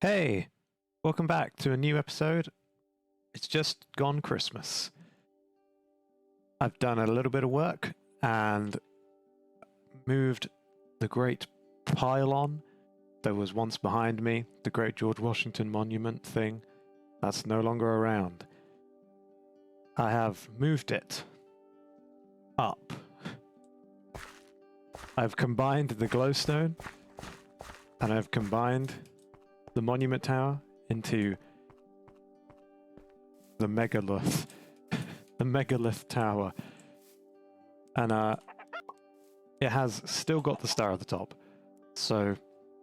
Hey, welcome back to a new episode. It's just gone Christmas. I've done a little bit of work and moved the great pylon that was once behind me, the great George Washington monument thing. That's no longer around. I have moved it up. I've combined the glowstone and I've combined the monument tower into the megalith. The megalith tower. And it has still got the star at the top. So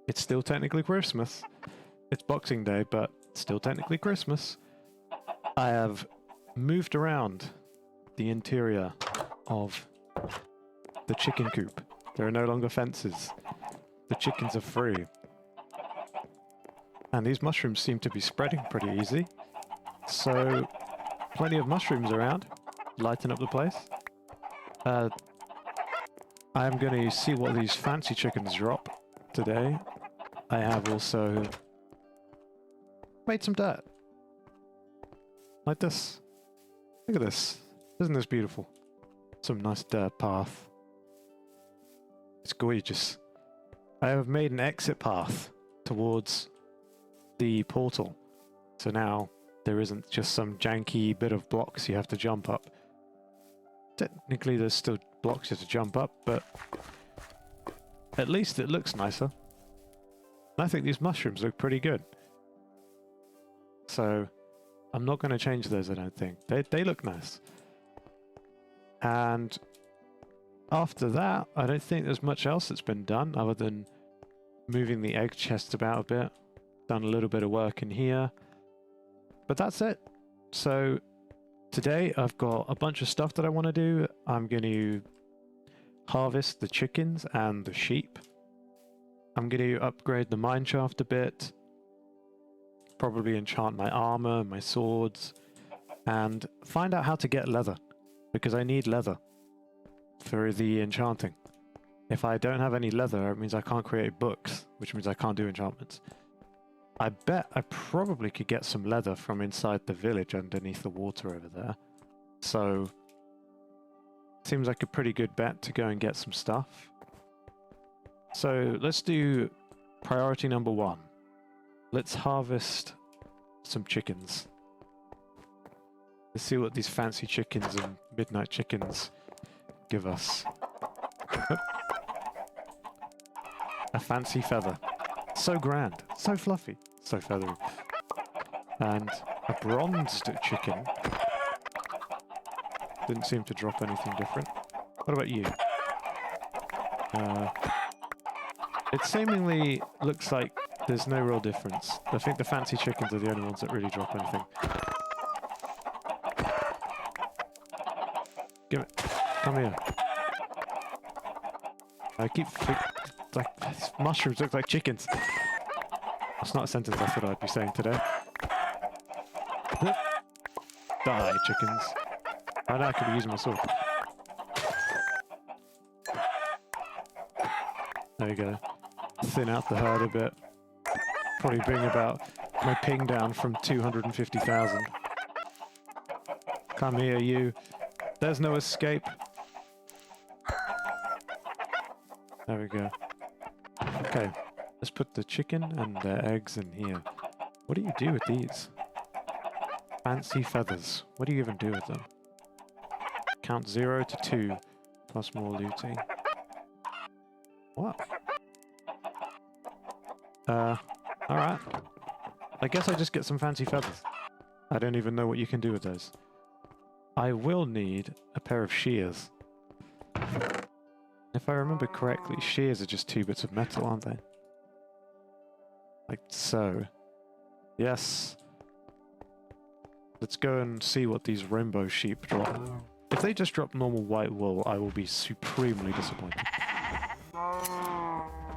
it's still technically Christmas. It's Boxing Day, but still technically Christmas. I have moved around the interior of the chicken coop. There are no longer fences. The chickens are free. And these mushrooms seem to be spreading pretty easy. So, plenty of mushrooms around. Lighten up the place. I am going to see what these fancy chickens drop today. I have also made some dirt. Like this. Look at this. Isn't this beautiful? Some nice dirt path. It's gorgeous. I have made an exit path towards the portal. So now there isn't just some janky bit of blocks you have to jump up. Technically there's still blocks you have to jump up, but at least it looks nicer. And I think these mushrooms look pretty good. So I'm not going to change those, I don't think. They look nice. And after that, I don't think there's much else that's been done other than moving the egg chest about a bit. Done a little bit of work in here. But that's it. So today I've got a bunch of stuff that I want to do. I'm going to harvest the chickens and the sheep. I'm going to upgrade the mineshaft a bit. Probably enchant my armor, my swords, and find out how to get leather. Because I need leather for the enchanting. If I don't have any leather, it means I can't create books, which means I can't do enchantments. I bet I probably could get some leather from inside the village underneath the water over there. So, seems like a pretty good bet to go and get some stuff. So, let's do priority number 1. Let's harvest some chickens. Let's see what these fancy chickens and midnight chickens give us. Oh. A fancy feather. So grand, so fluffy, so feathery. And a bronzed chicken. Didn't seem to drop anything different. What about you? It seemingly looks like there's no real difference. I think the fancy chickens are the only ones that really drop anything. Give it. Come here. I keep like these mushrooms look like chickens. That's not a sentence I thought I'd be saying today. Die, chickens. Oh, now I could be using my sword. There you go. Thin out the herd a bit. Probably bring about my ping down from 250,000. Come here, you. There's no escape. There we go. Okay, let's put the chicken and the eggs in here. What do you do with these? Fancy feathers. What do you even do with them? Count 0 to 2, plus more looting. What? Alright. I guess I just get some fancy feathers. I don't even know what you can do with those. I will need a pair of shears. If I remember correctly, shears are just 2 bits of metal, aren't they? Like so. Yes. Let's go and see what these rainbow sheep drop. If they just drop normal white wool, I will be supremely disappointed.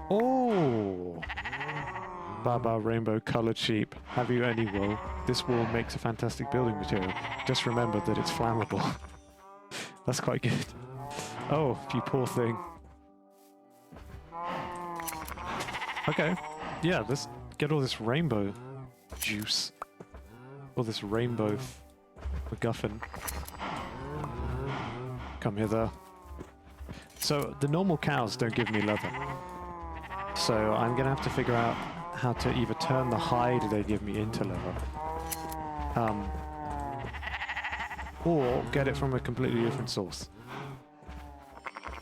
Oh! Baba rainbow colored sheep. Have you any wool? This wool makes a fantastic building material. Just remember that it's flammable. That's quite good. Oh, you poor thing. Okay. Yeah, let's get all this rainbow juice. All this rainbow MacGuffin. Come hither. So the normal cows don't give me leather. So I'm gonna have to figure out how to either turn the hide they give me into leather. Or get it from a completely different source.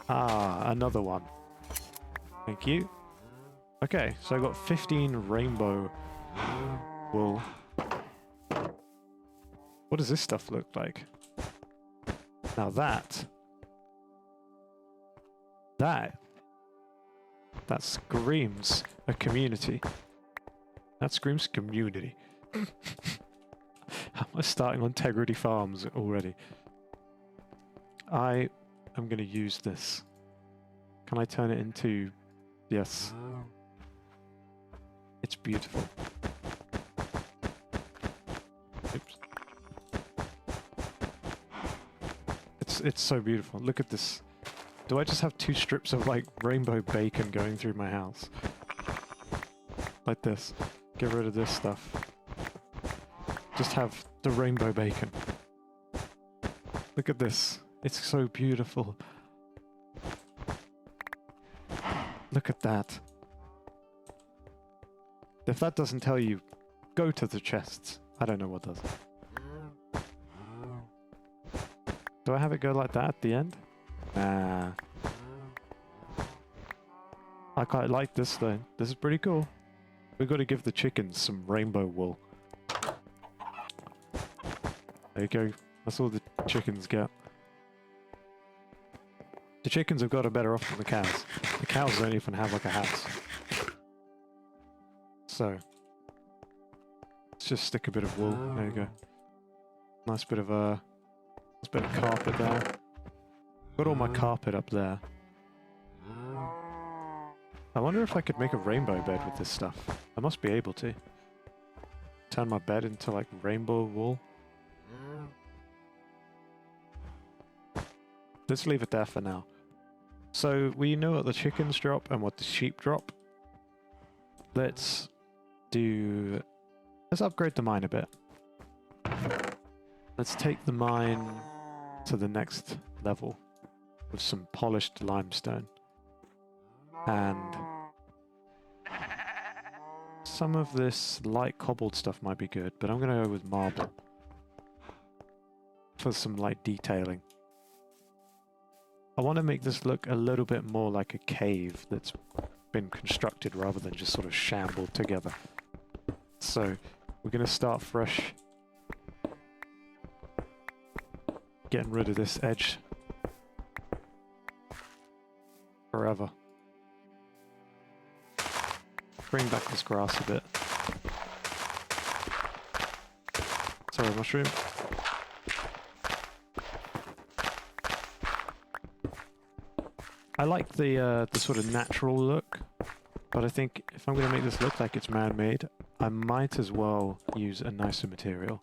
Ah, another one. Thank you. Okay, so I got 15 rainbow wool. What does this stuff look like? Now that screams a community. That screams community. How am I starting on Integrity Farms already? I am going to use this. Can I turn it into... Yes. It's beautiful. Oops. It's so beautiful. Look at this. Do I just have 2 strips of like rainbow bacon going through my house? Like this. Get rid of this stuff. Just have the rainbow bacon. Look at this. It's so beautiful. Look at that. If that doesn't tell you, go to the chests. I don't know what does. Do I have it go like that at the end? Nah. I quite like this though. This is pretty cool. We've got to give the chickens some rainbow wool. There you go. That's all the chickens get. The chickens have got it better off than the cows. The cows don't even have like a house. So, let's just stick a bit of wool. There you go. Nice bit of carpet there. Got all my carpet up there. I wonder if I could make a rainbow bed with this stuff. I must be able to. Turn my bed into like rainbow wool. Let's leave it there for now. So we know what the chickens drop and what the sheep drop. Let's upgrade the mine a bit. Let's take the mine to the next level with some polished limestone. And some of this light cobbled stuff might be good, but I'm going to go with marble for some light detailing. I want to make this look a little bit more like a cave that's been constructed rather than just sort of shambled together. So we're going to start fresh. Getting rid of this edge forever. Bring back this grass a bit. Sorry, mushroom. I like the sort of natural look, but I think if I'm going to make this look like it's man-made, I might as well use a nicer material.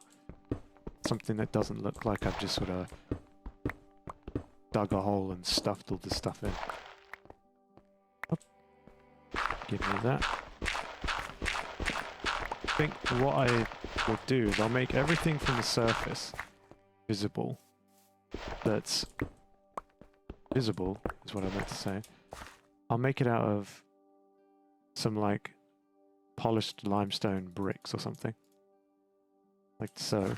Something that doesn't look like I've just sort of dug a hole and stuffed all this stuff in. Oh. Give me that. I think what I will do is I'll make everything from the surface visible. That's visible is what I meant to say. I'll make it out of some like polished limestone bricks or something. Like so.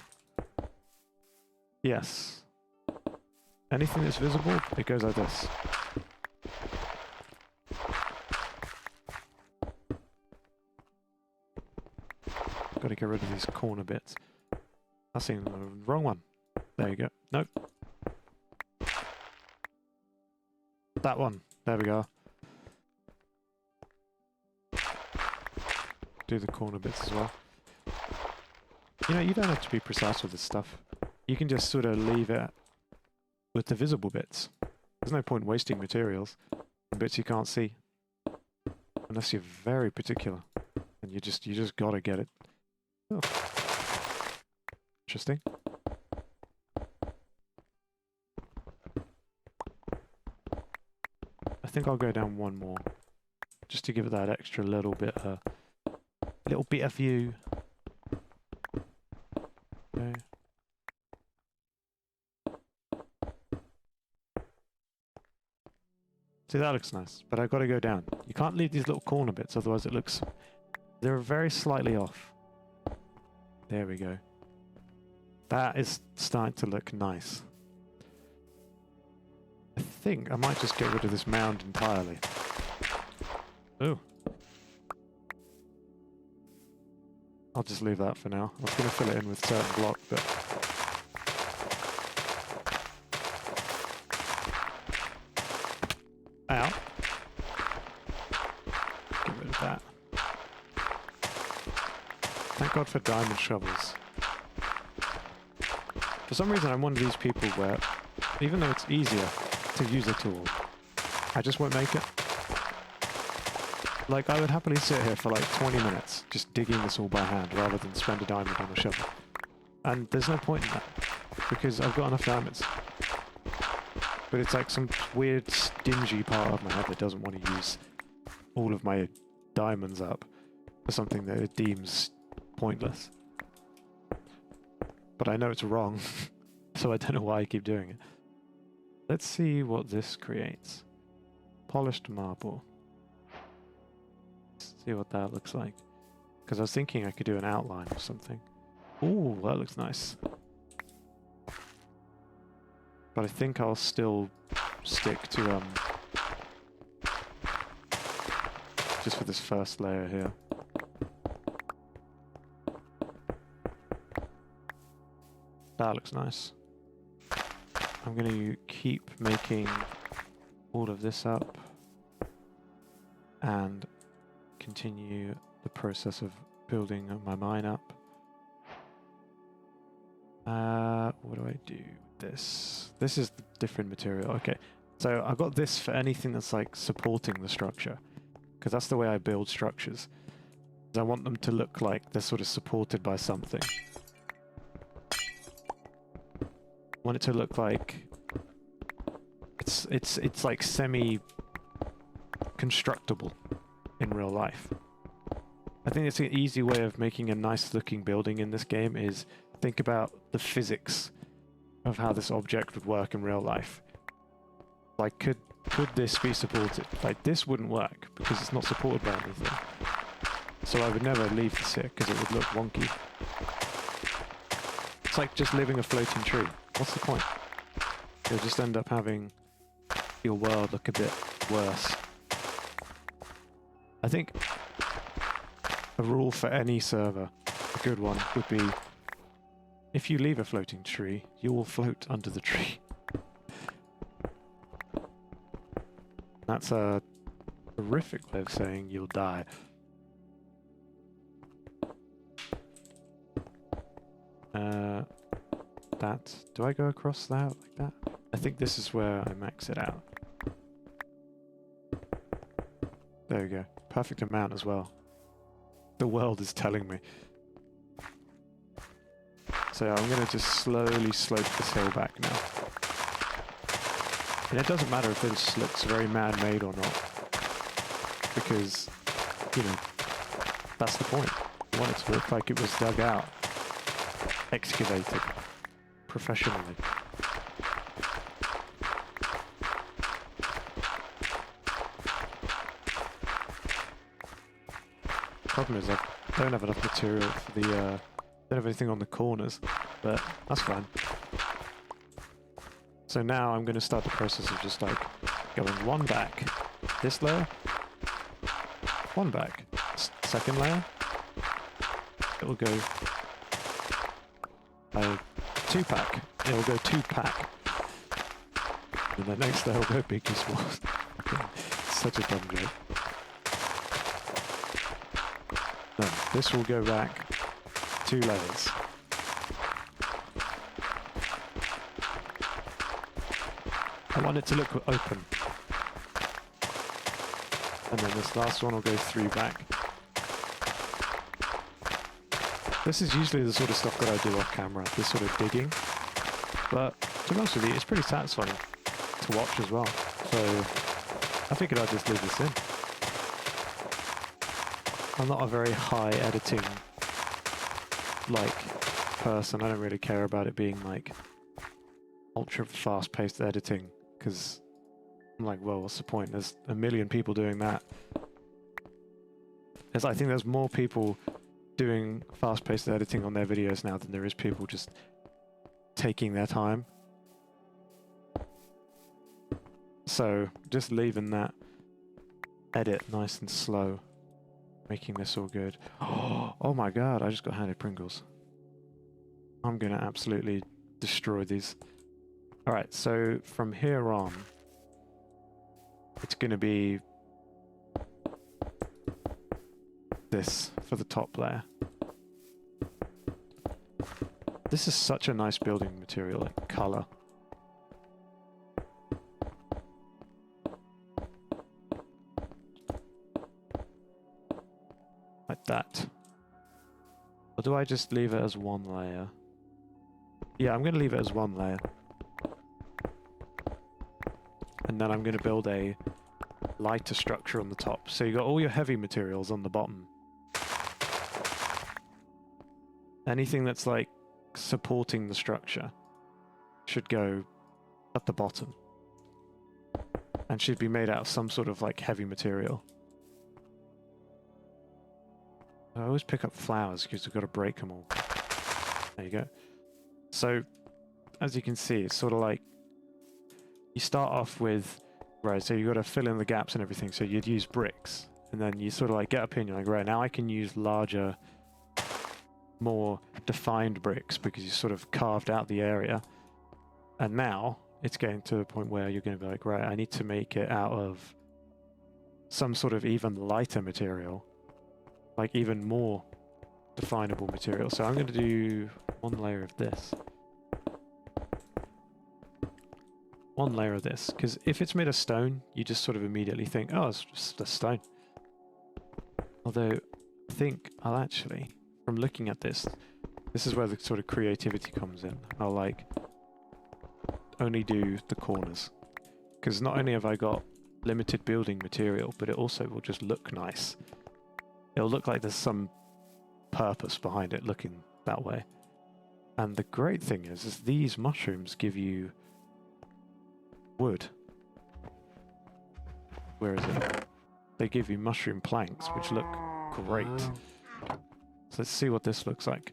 Yes. Anything that's visible, it goes like this. Got to get rid of these corner bits. I've seen the wrong one. There you go. Nope. That one. There we go. Do the corner bits as well. You know, you don't have to be precise with this stuff. You can just sort of leave it with the visible bits. There's no point wasting materials on bits you can't see. Unless you're very particular. And you just gotta get it. Oh. Interesting. I think I'll go down one more. Just to give it that extra little bit little bit of view. Okay. See, that looks nice, but I've got to go down. You can't leave these little corner bits, otherwise it looks... They're very slightly off. There we go. That is starting to look nice. I think I might just get rid of this mound entirely. Ooh. I'll just leave that for now. I was going to fill it in with certain block, but... Ow. Get rid of that. Thank God for diamond shovels. For some reason I'm one of these people where, even though it's easier to use a tool, I just won't make it. Like, I would happily sit here for like 20 minutes just digging this all by hand rather than spend a diamond on a shovel. And there's no point in that, because I've got enough diamonds. But it's like some weird stingy part of my head that doesn't want to use all of my diamonds up for something that it deems pointless. But I know it's wrong, so I don't know why I keep doing it. Let's see what this creates. Polished marble. Let's see what that looks like. Because I was thinking I could do an outline or something. Ooh, that looks nice. But I think I'll still stick to, just for this first layer here. That looks nice. I'm going to keep making all of this up and continue the process of building my mine up. What do I do with this? This is the different material. Okay, so I got this for anything that's like supporting the structure, because that's the way I build structures. I want them to look like they're sort of supported by something. I want it to look like it's like semi-constructible in real life. I think it's an easy way of making a nice looking building in this game is think about the physics of how this object would work in real life. Like, could this be supported? Like, this wouldn't work because it's not supported by anything. So I would never leave this here because it would look wonky. It's like just living a floating tree. What's the point? You'll just end up having your world look a bit worse. I think a rule for any server, a good one, would be if you leave a floating tree, you will float under the tree. That's a horrific way of saying you'll die. Do I go across that like that? I think this is where I max it out. There we go. Perfect amount as well. The world is telling me. So I'm going to just slowly slope this hill back now. And it doesn't matter if this looks very man-made or not. Because, you know, that's the point. I want it to look like it was dug out. Excavated. Professionally. Problem is I don't have enough material for the, don't have anything on the corners, but that's fine. So now I'm going to start the process of just like going one back, this layer, one back, second layer, it will go two pack, it will go two pack, and the next layer will go big and small. Such a dumb joke. No, this will go back 2 layers. I want it to look open. And then this last one will go 3 back. This is usually the sort of stuff that I do off camera, this sort of digging. But to be honest with you, it's pretty satisfying to watch as well. So I figured I'd just leave this in. I'm not a very high editing like person. I don't really care about it being like ultra fast paced editing, because I'm like, well, what's the point? There's a million people doing that. I think there's more people doing fast paced editing on their videos now than there is people just taking their time. So just leaving that edit nice and slow, making this all good. Oh my god, I just got handed Pringles. I'm gonna absolutely destroy these. Alright, so from here on, it's gonna be this for the top layer. This is such a nice building material, like color. Like that. Or do I just leave it as one layer? Yeah, I'm going to leave it as one layer. And then I'm going to build a lighter structure on the top. So you got all your heavy materials on the bottom. Anything that's like supporting the structure should go at the bottom. And should be made out of some sort of like heavy material. I always pick up flowers because I've got to break them all. There you go. So, as you can see, it's sort of like you start off with, right, so you've got to fill in the gaps and everything, so you'd use bricks. And then you sort of like get up here and you're like, right, now I can use larger, more defined bricks because you sort of carved out the area. And now it's getting to the point where you're going to be like, right, I need to make it out of some sort of even lighter material. Like even more definable material. So I'm going to do one layer of this. One layer of this. Because if it's made of stone, you just sort of immediately think, oh, it's just a stone. Although, I think I'll actually, from looking at this, this is where the sort of creativity comes in. I'll like only do the corners. Because not only have I got limited building material, but it also will just look nice. It'll look like there's some purpose behind it looking that way. And the great thing is these mushrooms give you wood. Where is it? They give you mushroom planks, which look great. So let's see what this looks like.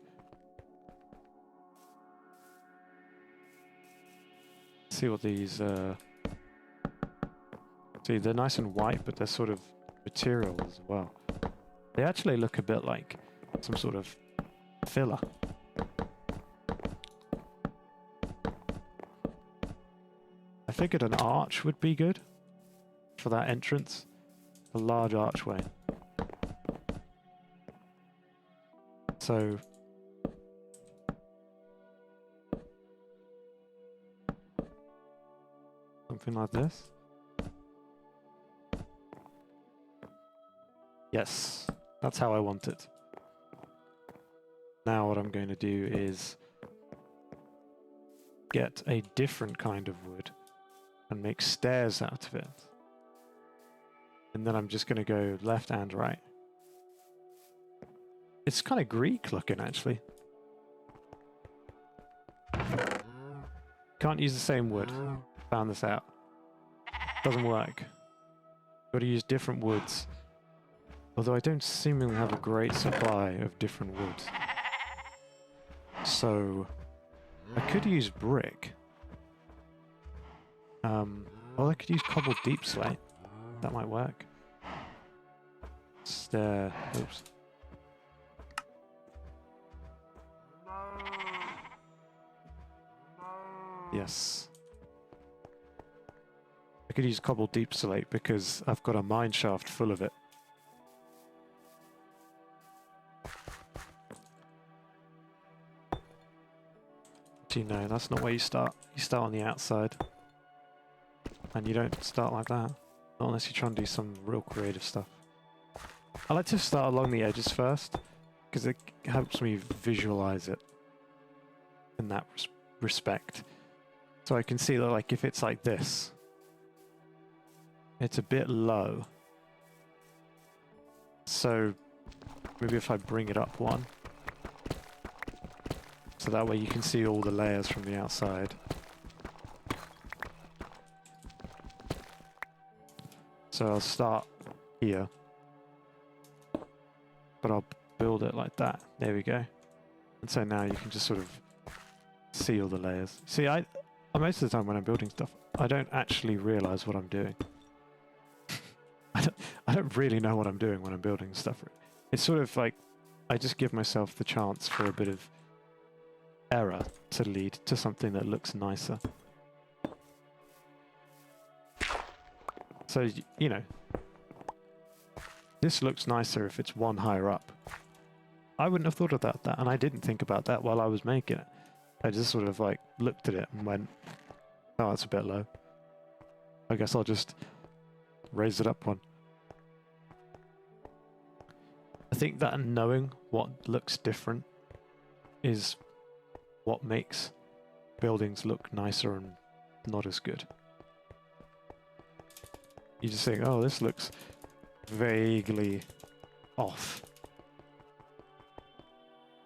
See what these... See, they're nice and white, but they're sort of material as well. They actually look a bit like some sort of filler. I figured an arch would be good for that entrance. A large archway. So... something like this. Yes. That's how I want it. Now what I'm going to do is get a different kind of wood and make stairs out of it. And then I'm just going to go left and right. It's kind of Greek looking, actually. Can't use the same wood. Found this out. Doesn't work. Got to use different woods. Although I don't seemingly have a great supply of different woods. So, I could use brick. Well, I could use cobbled deep slate. That might work. Stair. Oops. Yes. I could use cobbled deep slate because I've got a mine shaft full of it. No, that's not where you start. You start on the outside. And you don't start like that. Not unless you try and do some real creative stuff. I like to start along the edges first, because it helps me visualize it in that respect. So I can see that, like, if it's like this, it's a bit low. So Maybe if I bring it up one. So that way you can see all the layers from the outside. So I'll start here. But I'll build it like that. There we go. And so now you can just sort of see all the layers. See, most of the time when I'm building stuff, I don't actually realize what I'm doing. I don't really know what I'm doing when I'm building stuff. It's sort of like I just give myself the chance for a bit of error to lead to something that looks nicer. So, you know, this looks nicer if it's one higher up. I wouldn't have thought about that, and I didn't think about that while I was making it. I just sort of like looked at it and went, oh, it's a bit low. I guess I'll just raise it up one. I think that knowing what looks different is what makes buildings look nicer and not as good. You just think, oh, this looks vaguely off.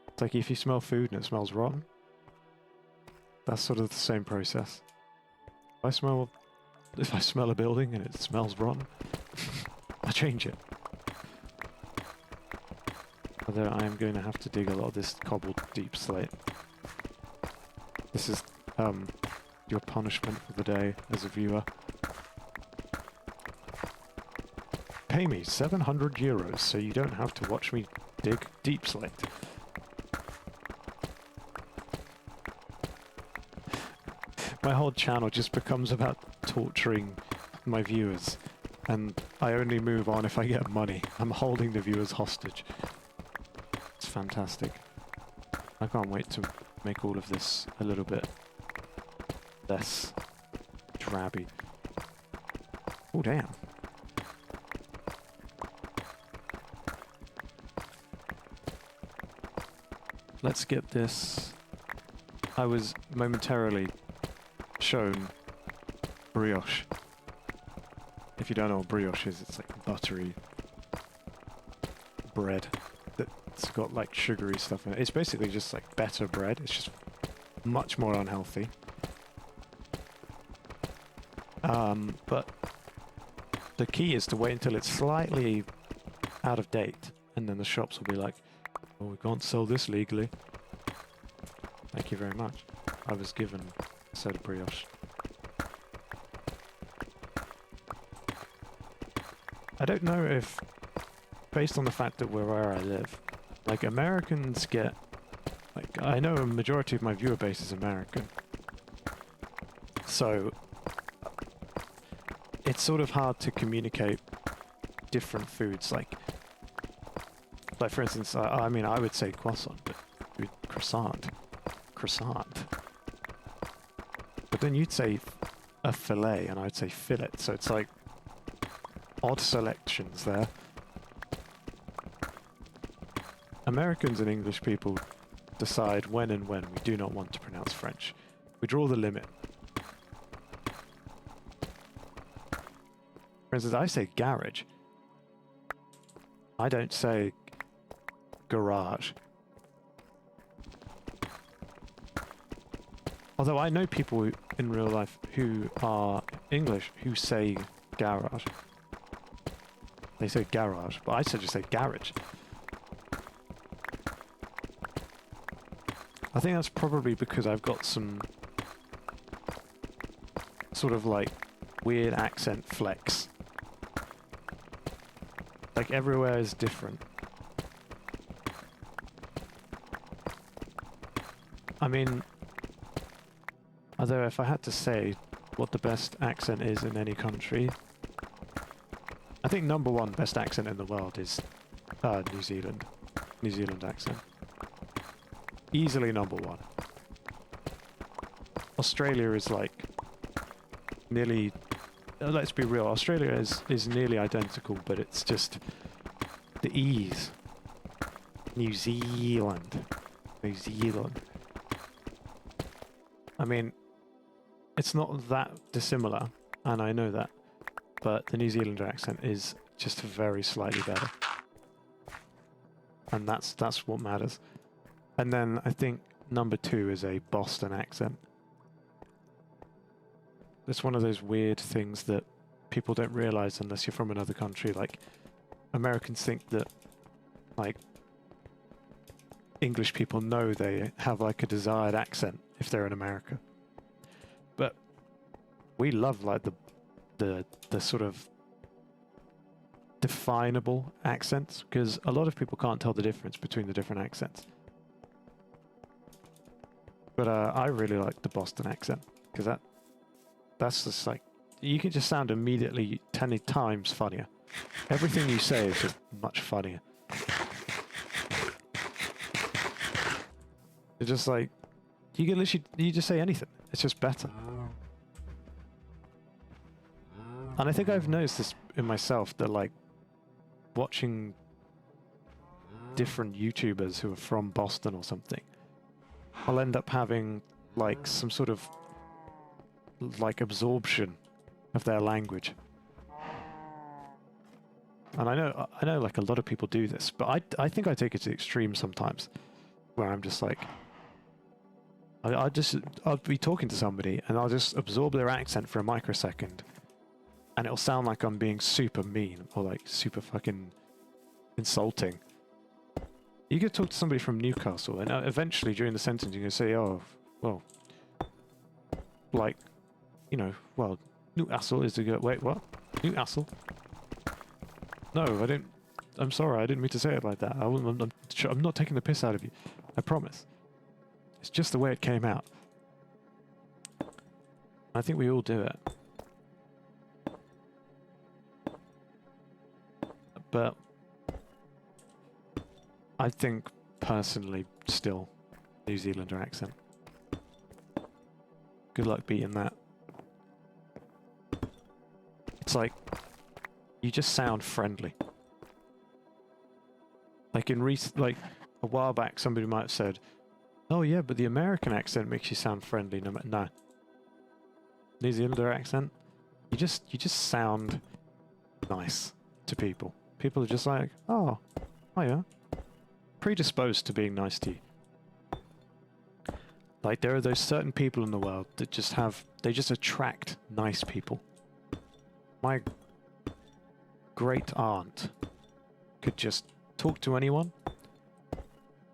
It's like if you smell food and it smells rotten, that's sort of the same process. If I smell a building and it smells rotten, I change it. Although I am going to have to dig a lot of this cobbled deep slate. This is your punishment for the day as a viewer. Pay me 700 euros so you don't have to watch me dig deep slate. My whole channel just becomes about torturing my viewers, and I only move on if I get money. I'm holding the viewers hostage. It's fantastic. I can't wait to make all of this a little bit less drabby. Oh, damn. Let's get this. I was momentarily shown brioche. If you don't know what brioche is, it's like buttery bread that's got like sugary stuff in it. It's basically just like better bread. It's just much more unhealthy. But the key is to wait until it's slightly out of date, and then the shops will be like, oh, we can't sell this legally. Thank you very much. I was given a set of brioche. I don't know if, based on the fact that we're where I live, like Americans get, like, I know a majority of my viewer base is American. So it's sort of hard to communicate different foods, like for instance, I mean, I would say croissant, but croissant. But then you'd say a fillet, and I'd say fillet, so it's like odd selections there. Americans and English people decide when and when we do not want to pronounce French. We draw the limit. For instance, I say garage. I don't say garage. Although I know people in real life who are English who say garage. They say garage, but I just say garage. I think that's probably because I've got some sort of like weird accent flex. Like everywhere is different. I mean, although if I had to say what the best accent is in any country, I think number one best accent in the world is New Zealand. New Zealand accent. Easily number one. Australia is like nearly, let's be real, Australia is nearly identical, but it's just the ease. New Zealand. New Zealand. I mean, it's not that dissimilar, and I know that, but the New Zealander accent is just very slightly better. and that's what matters. And then I think number 2 is a Boston accent. It's one of those weird things that people don't realize unless you're from another country. Like, Americans think that, like, English people know they have, like, a desired accent if they're in America. But we love, like, the sort of definable accents, because a lot of people can't tell the difference between the different accents. But I really like the Boston accent, because that's just like, you can just sound immediately 10 times funnier. Everything you say is just much funnier. It's just like, you can literally, you just say anything. It's just better. And I think I've noticed this in myself, that like, watching different YouTubers who are from Boston or something, I'll end up having like some sort of like absorption of their language. And I know like a lot of people do this, but I think I take it to the extreme sometimes, where I'm just like, I'll be talking to somebody and I'll just absorb their accent for a microsecond, and it'll sound like I'm being super mean or like super fucking insulting. You could talk to somebody from Newcastle, and eventually during the sentence you can say, oh, well, like, you know, well, Newcastle is a good... Wait, what? Newcastle? No, I didn't... I'm sorry, I didn't mean to say it like that. I'm not taking the piss out of you. I promise. It's just the way it came out. I think we all do it. But I think, personally, still, New Zealander accent. Good luck beating that. It's like, you just sound friendly. Like like a while back, somebody might have said, "Oh yeah, but the American accent makes you sound friendly." No, New Zealander accent, you just sound nice to people. People are just like, "Oh, hiya," predisposed to being nice to you. Like, there are those certain people in the world that they just attract nice people. My great aunt could just talk to anyone,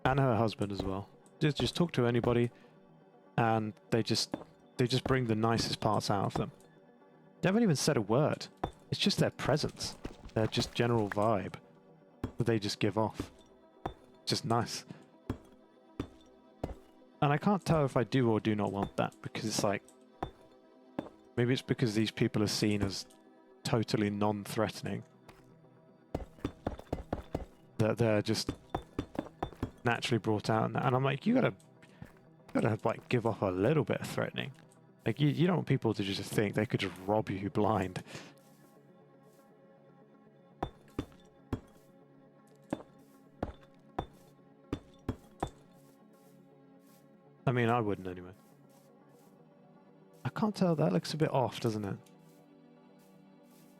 and her husband as well. Just talk to anybody, and they just bring the nicest parts out of them. They haven't even said a word. It's just their presence, their just general vibe that they just give off. Just nice. And I can't tell if I do or do not want that, because it's like, maybe it's because these people are seen as totally non-threatening, that they're just naturally brought out, and I'm like, you gotta like give off a little bit of threatening. Like, you don't want people to just think they could just rob you blind. I mean, I wouldn't anyway. I can't tell, that looks a bit off, doesn't it?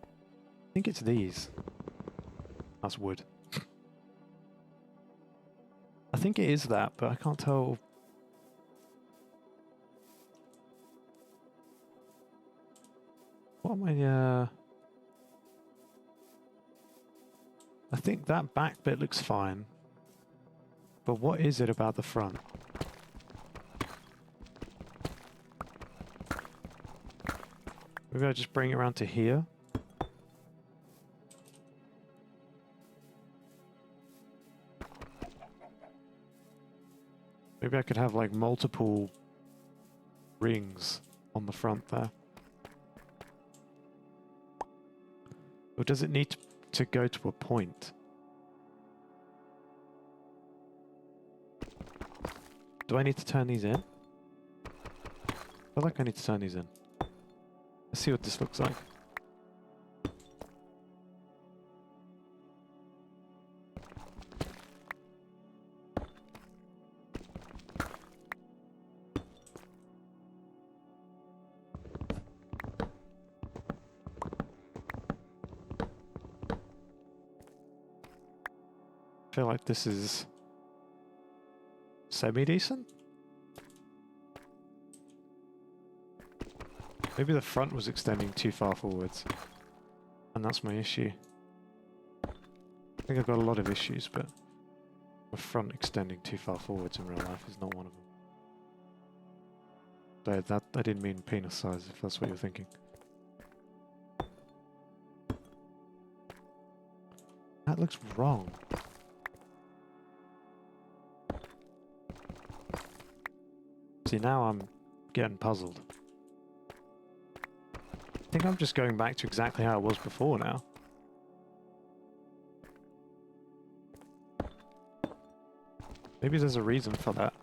I think it's these. That's wood. I think it is that, but I can't tell. What am I, I think that back bit looks fine. But what is it about the front? Maybe I just bring it around to here. Maybe I could have like multiple rings on the front there. Or does it need to go to a point? Do I need to turn these in? I feel like I need to turn these in. Let's see what this looks like. feel like this is semi-decent. Maybe the front was extending too far forwards, and that's my issue. I think I've got a lot of issues, but the front extending too far forwards in real life is not one of them. That I didn't mean penis size, if that's what you're thinking. That looks wrong. See, now I'm getting puzzled. I think I'm just going back to exactly how it was before now. Maybe there's a reason for that.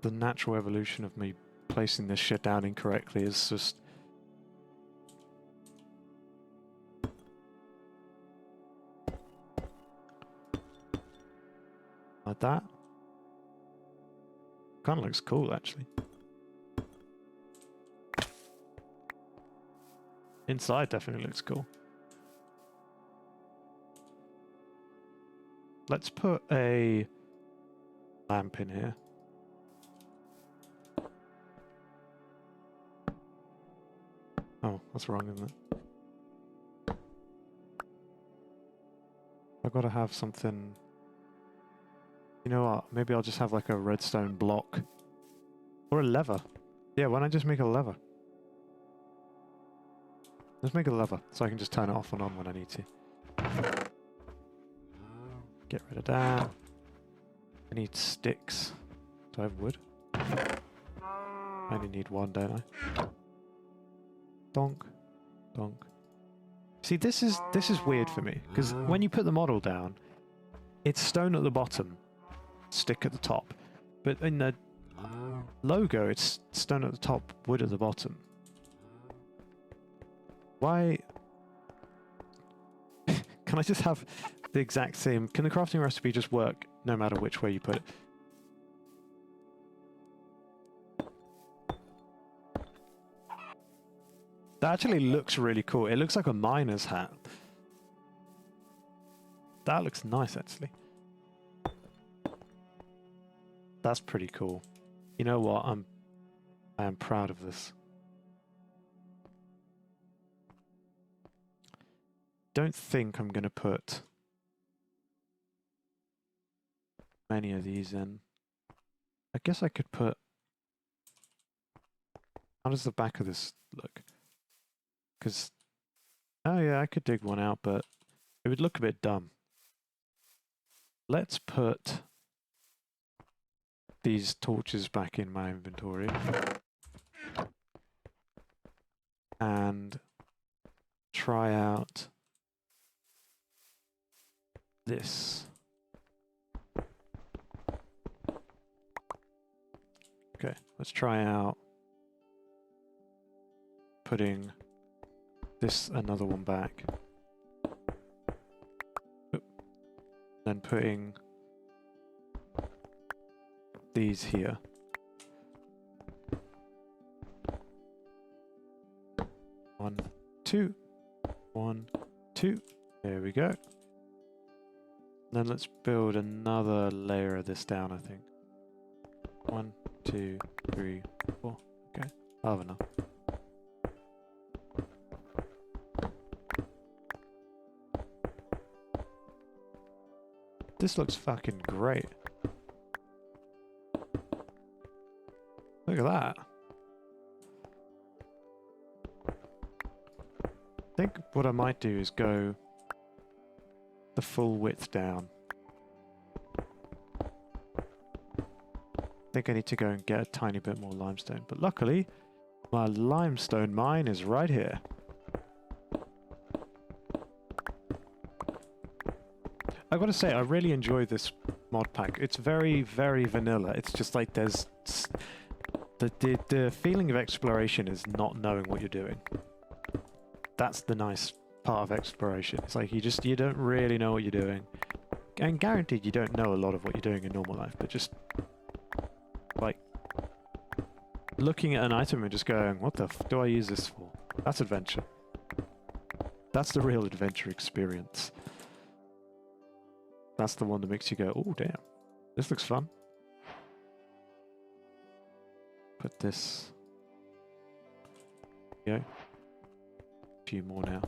The natural evolution of me placing this shit down incorrectly is just... like that. Kind of looks cool, actually. Inside definitely looks cool. Let's put a lamp in here. Oh, that's wrong, isn't it? I've got to have something... You know what? Maybe I'll just have like a redstone block. Or a lever. Yeah, why not just make a lever? Let's make a lever, so I can just turn it off and on when I need to. Get rid of that. I need sticks. Do I have wood? I only need one, don't I? Donk. Donk. See, this is weird for me, because when you put the model down, it's stone at the bottom, stick at the top. But in the logo, it's stone at the top, wood at the bottom. Why? Can I just have the exact same... Can the crafting recipe just work no matter which way you put it? That actually looks really cool. It looks like a miner's hat. That looks nice, actually. That's pretty cool. You know what? I am proud of this. Don't think I'm going to put many of these in. I guess I could put... How does the back of this look? Because... Oh yeah, I could dig one out, but it would look a bit dumb. Let's put these torches back in my inventory. And try out this. Okay, let's try out putting this another one back. Then putting these here. One, two. 1, 2. There we go. Then let's build another layer of this down, I think. 1, 2, 3, 4. Okay, I'll have enough. This looks fucking great. Look at that. I think what I might do is go the full width down. I think I need to go and get a tiny bit more limestone, but luckily my limestone mine is right here. I've got to say, I really enjoy this mod pack. It's very, very vanilla. It's just like there's... The feeling of exploration is not knowing what you're doing. That's the nice part of exploration. It's like you don't really know what you're doing. And guaranteed you don't know a lot of what you're doing in normal life, but just like looking at an item and just going, what the f do I use this for? That's adventure. That's the real adventure experience. That's the one that makes you go, oh damn, this looks fun. Put this. Go. A few more now.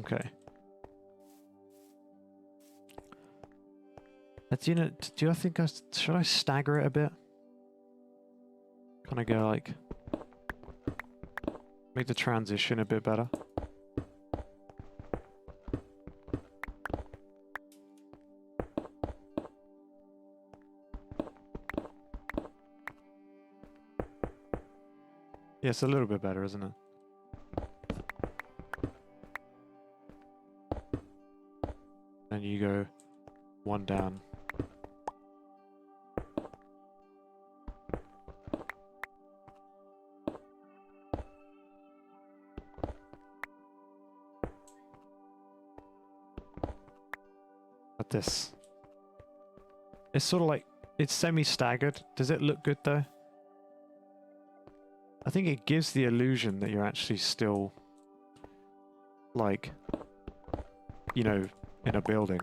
Okay. Do I think should I stagger it a bit? Kind of go like, make the transition a bit better. Yeah, it's a little bit better, isn't it? Then you go one down. Like this. It's sort of like, it's semi-staggered. Does it look good though? I think it gives the illusion that you're actually still, like, you know, in a building.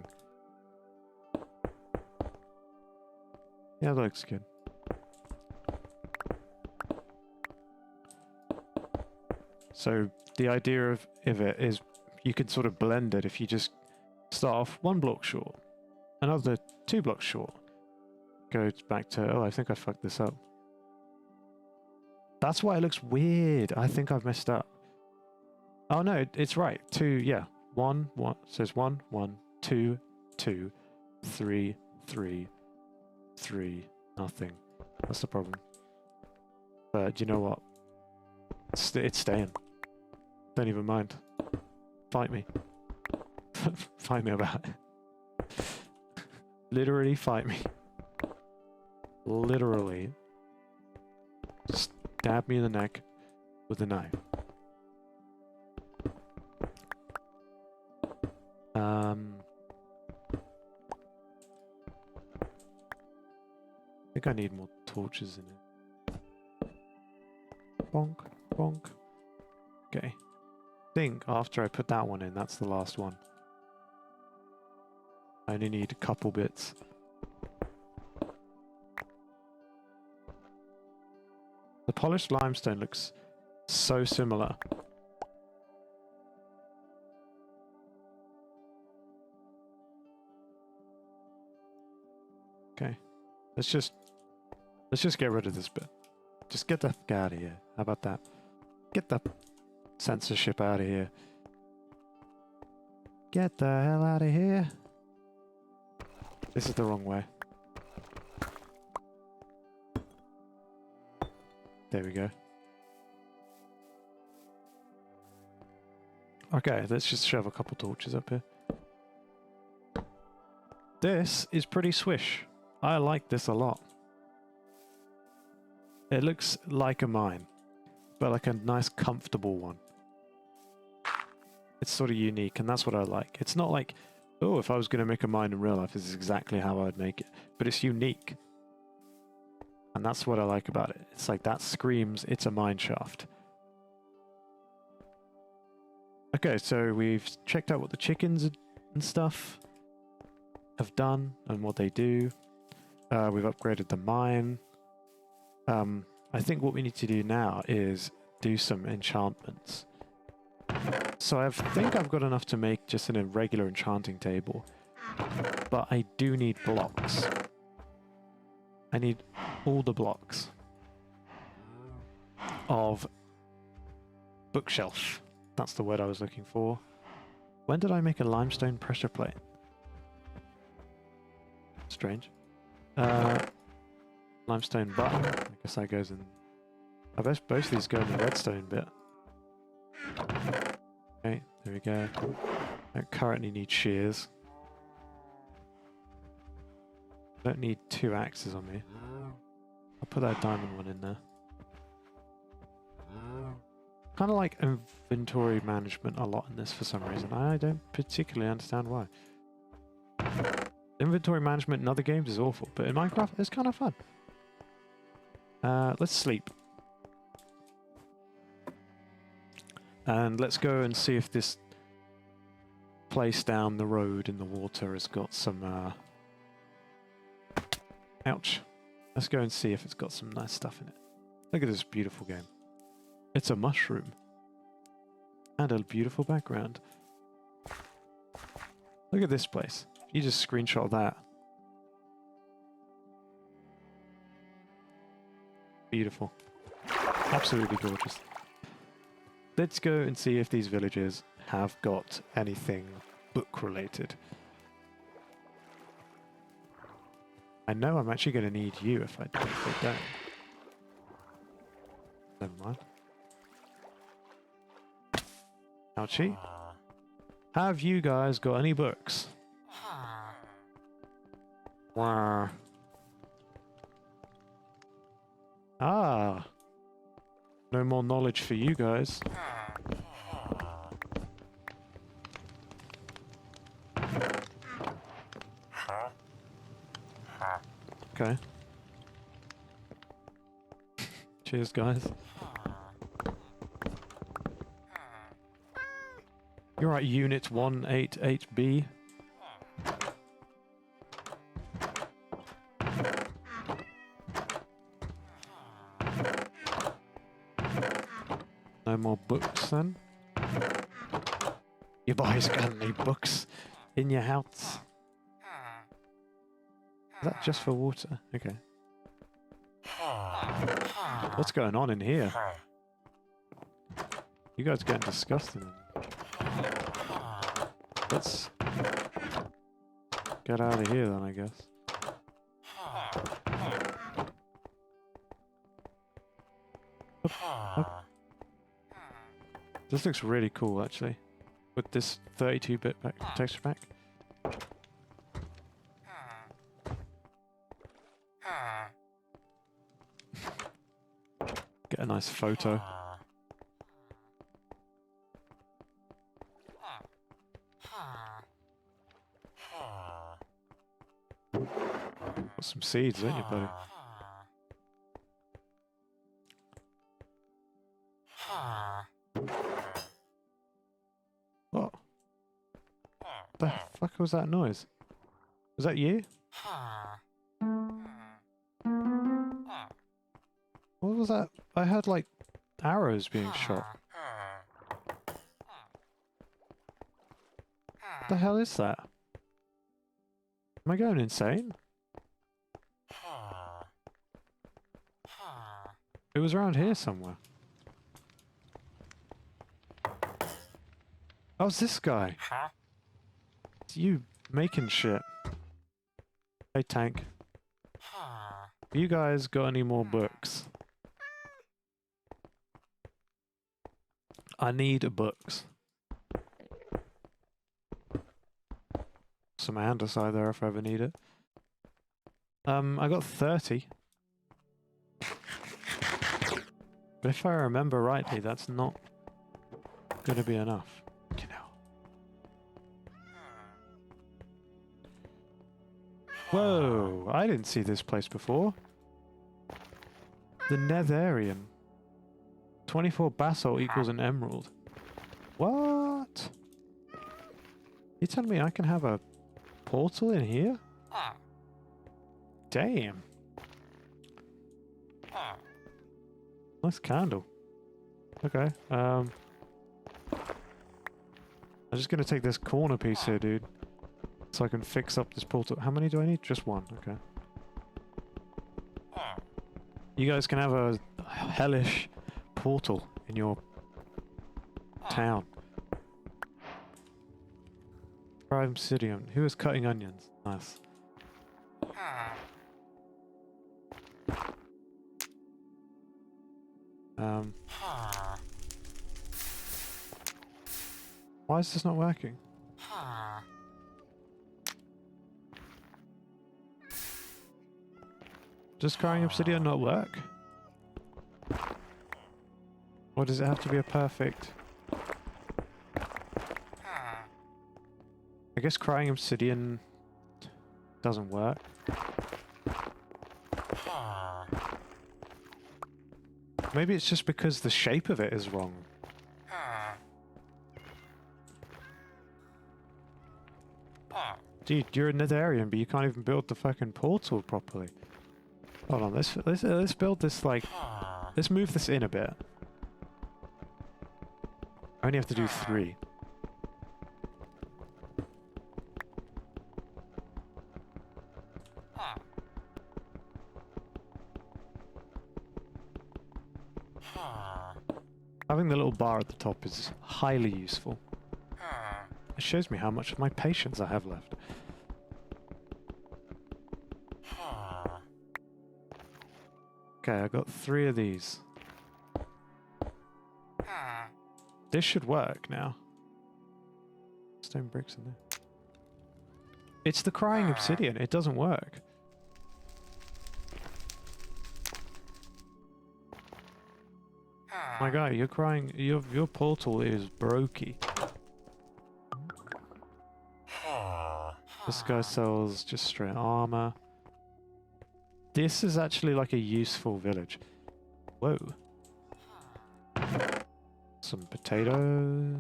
Yeah, that looks good. So the idea of it is you could sort of blend it if you just start off 1 block short, another 2 blocks short, go back to, oh, I think I fucked this up. That's why it looks weird. I think I've messed up. Oh no, it's right. 2, yeah. 1, 1, says 1, 1, 2, 2, 3, 3, 3, nothing. That's the problem. But you know what? It's staying. Don't even mind. Fight me. Fight me about it. Literally fight me. Literally. Stab me in the neck with a knife. I think I need more torches in it. Bonk, bonk. Okay. I think after I put that one in, that's the last one. I only need a couple bits. The polished limestone looks so similar. Okay. Let's just get rid of this bit. Just get the fuck out of here. How about that? Get the censorship out of here. Get the hell out of here. This is the wrong way. There we go. Okay, let's just shove a couple torches up here. This is pretty swish. I like this a lot. It looks like a mine, but like a nice comfortable one. It's sort of unique, and that's what I like. It's not like, oh, if I was going to make a mine in real life, this is exactly how I'd make it. But it's unique. And that's what I like about it. It's like that screams, it's a mine shaft. Okay, so we've checked out what the chickens and stuff have done and what they do. We've upgraded the mine. I think what we need to do now is do some enchantments. So I think I've got enough to make just a regular enchanting table. But I do need blocks. I need all the blocks of bookshelf. That's the word I was looking for. When did I make a limestone pressure plate? Strange. Limestone button. I guess that goes in. I guess both of these go in the redstone bit. Okay, there we go. I currently need shears. I don't need 2 axes on me. I'll put that diamond one in there. Kind of like inventory management a lot in this for some reason. I don't particularly understand why. Inventory management in other games is awful, but in Minecraft it's kind of fun. Let's sleep. And let's go and see if this place down the road in the water has got some, ouch. Let's go and see if it's got some nice stuff in it. Look at this beautiful game. It's a mushroom. And a beautiful background. Look at this place. You just screenshot that. Beautiful. Absolutely gorgeous. Let's go and see if these villages have got anything book related. I know I'm actually going to need you if they don't. Never mind. Ouchie. Have you guys got any books? Wow. Ah. No more knowledge for you guys. Okay. Cheers, guys. You're at Unit 188B. No more books then? You boys got any books in your house? Is that just for water? Okay. What's going on in here? You guys are getting disgusting. Let's get out of here then, I guess. Up. This looks really cool, actually. With this 32-bit texture pack. Get a nice photo. Got some seeds, ain't you, buddy? What? The fuck was that noise? Was that you? What was that? I heard like arrows being shot. The hell is that? Am I going insane? It was around here somewhere. Oh, it's this guy. It's you making shit. Hey, Tank. You guys got any more books? I need books. Some andesite there if I ever need it. I got 30. But if I remember rightly, that's not gonna be enough. You know. Whoa! I didn't see this place before. The Netherian. 24 basalt equals an emerald. What? You telling me I can have a portal in here? Damn. Nice candle. Okay. I'm just gonna take this corner piece here, dude. So I can fix up this portal. How many do I need? Just one. Okay. You guys can have a hellish portal in your town. Prime Obsidian. Who is cutting onions? Nice. Why is this not working? Does carrying obsidian not work? Or does it have to be a perfect... I guess crying obsidian doesn't work. Maybe it's just because the shape of it is wrong. Dude, you're a Netherian, but you can't even build the fucking portal properly. Hold on, let's build this, like... Let's move this in a bit. I only have to do 3. Having the little bar at the top is highly useful. It shows me how much of my patience I have left. Okay, I got 3 of these. This should work now. Stone bricks in there. It's the crying obsidian. It doesn't work. My guy, you're crying. Your portal is brokey. This guy sells just straight armor. This is actually like a useful village. Whoa. Some potatoes.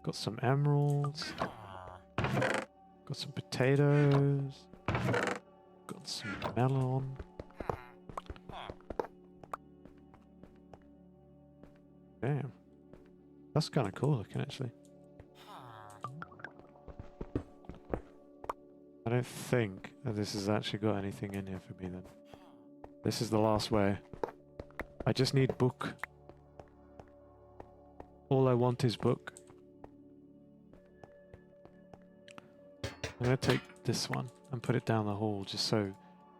Got some emeralds. Got some potatoes. Got some melon. Damn. That's kind of cool looking, actually. I don't think that this has actually got anything in here for me then. This is the last way. I just need book. All I want is book. I'm gonna take this one and put it down the hall just so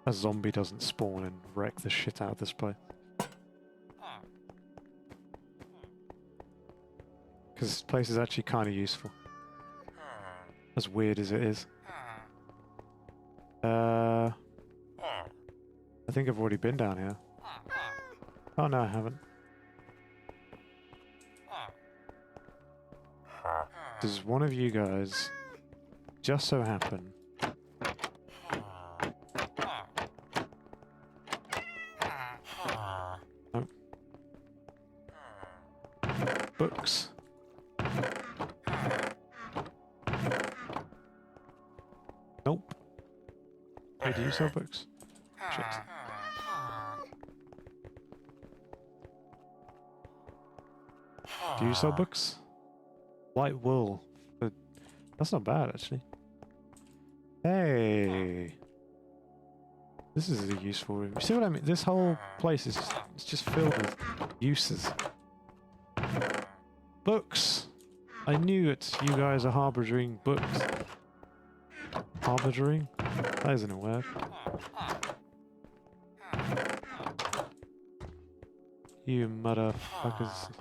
a zombie doesn't spawn and wreck the shit out of this place. Because this place is actually kind of useful. As weird as it is. I think I've already been down here. Oh no, I haven't. Does one of you guys just so happen oh. Books? Nope. Hey, do you sell books? Shit. Do you sell books? White wool. But that's not bad, actually. Hey! This is a useful room. You see what I mean? This whole place is it's just filled with uses. Books! I knew it. You guys are harboring books. Harboring? That isn't a word. You motherfuckers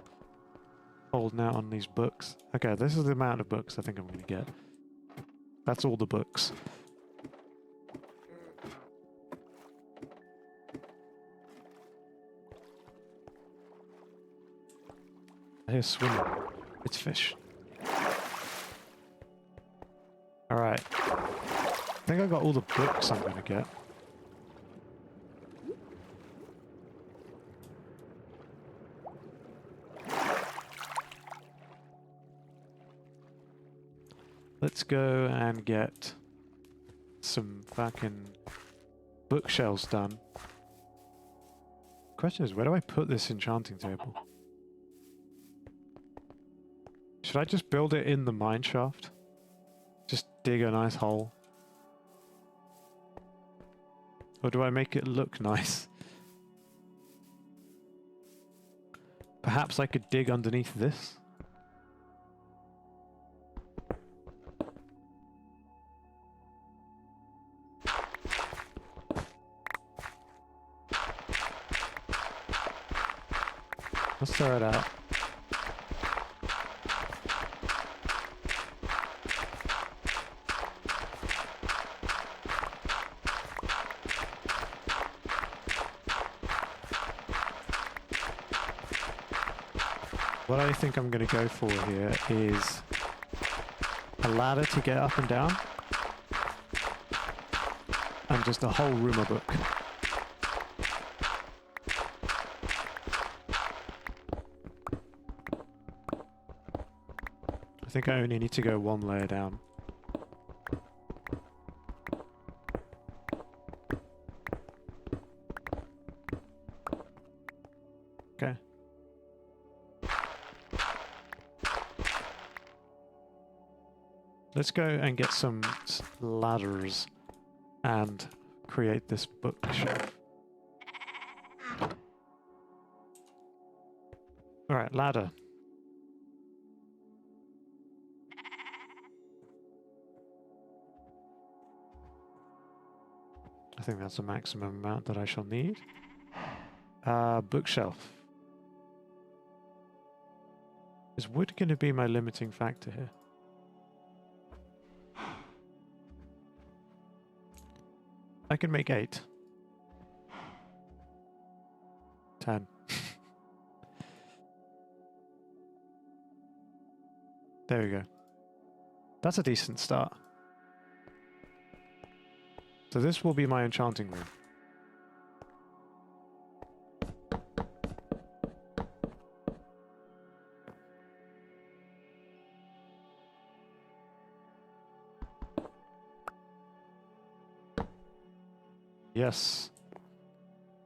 holding out on these books. Okay, this is the amount of books I think I'm going to get. That's all the books. I hear swimming. It's fish. Alright. I think I got all the books I'm going to get. Let's go and get some fucking bookshelves done. Question is, where do I put this enchanting table? Should I just build it in the mine shaft? Just dig a nice hole? Or do I make it look nice? Perhaps I could dig underneath this? Let's throw it out. What I think I'm going to go for here is a ladder to get up and down, and just a whole room of book. I think I only need to go one layer down. let's go and get some ladders and create this bookshelf. Alright, ladder. I think that's the maximum amount that I shall need. Bookshelf. Is wood going to be my limiting factor here? I can make 8. 10. There we go. That's a decent start. So this will be my enchanting room. Yes.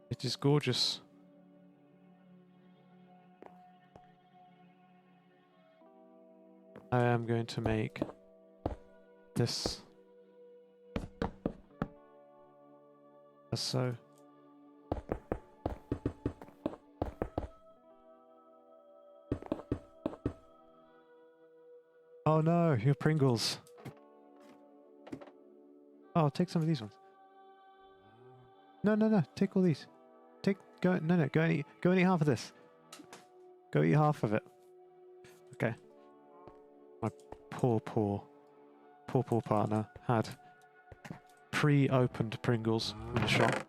It is gorgeous. I am going to make this as so. Oh no, your Pringles. Oh, take some of these ones. No, no, no, take all these. Go and eat half of this. Go eat half of it. Okay. My poor partner had pre-opened Pringles in the shop.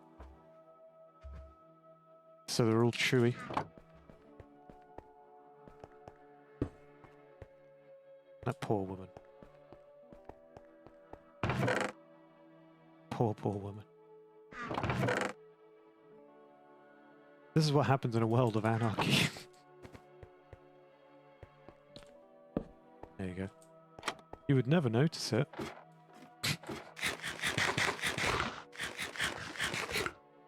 So they're all chewy. That poor woman. Poor woman. This is what happens in a world of anarchy. There you go. You would never notice it.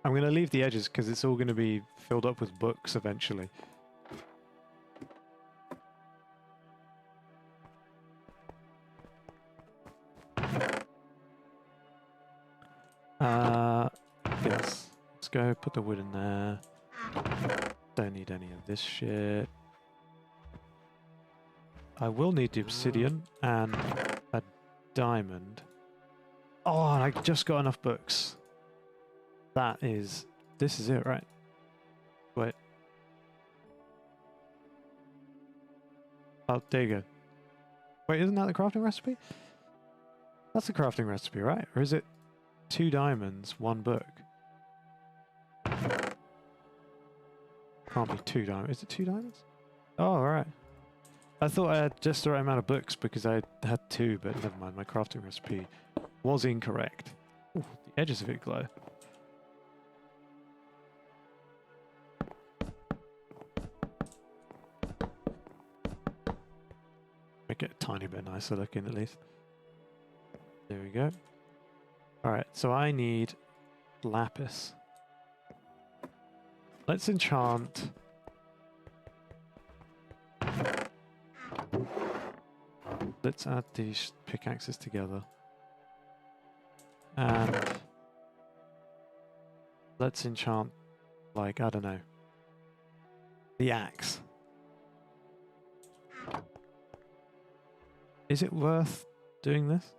I'm going to leave the edges because it's all going to be filled up with books eventually. Yes. Let's go put the wood in there. Don't need any of this shit. I will need the obsidian and a diamond. Oh, and I just got enough books. This is it, right? Wait. Oh, there you go. Wait, isn't that the crafting recipe? That's the crafting recipe, right? Or is it 2 diamonds, 1 book? Can't be 2 diamonds. Is it 2 diamonds? Oh, alright. I thought I had just the right amount of books because I had 2, but never mind. My crafting recipe was incorrect. Ooh, the edges of it glow. Make it a tiny bit nicer looking at least. There we go. Alright, so I need lapis. Let's enchant. Let's add these pickaxes together. And let's enchant, like, I don't know, the axe. Is it worth doing this?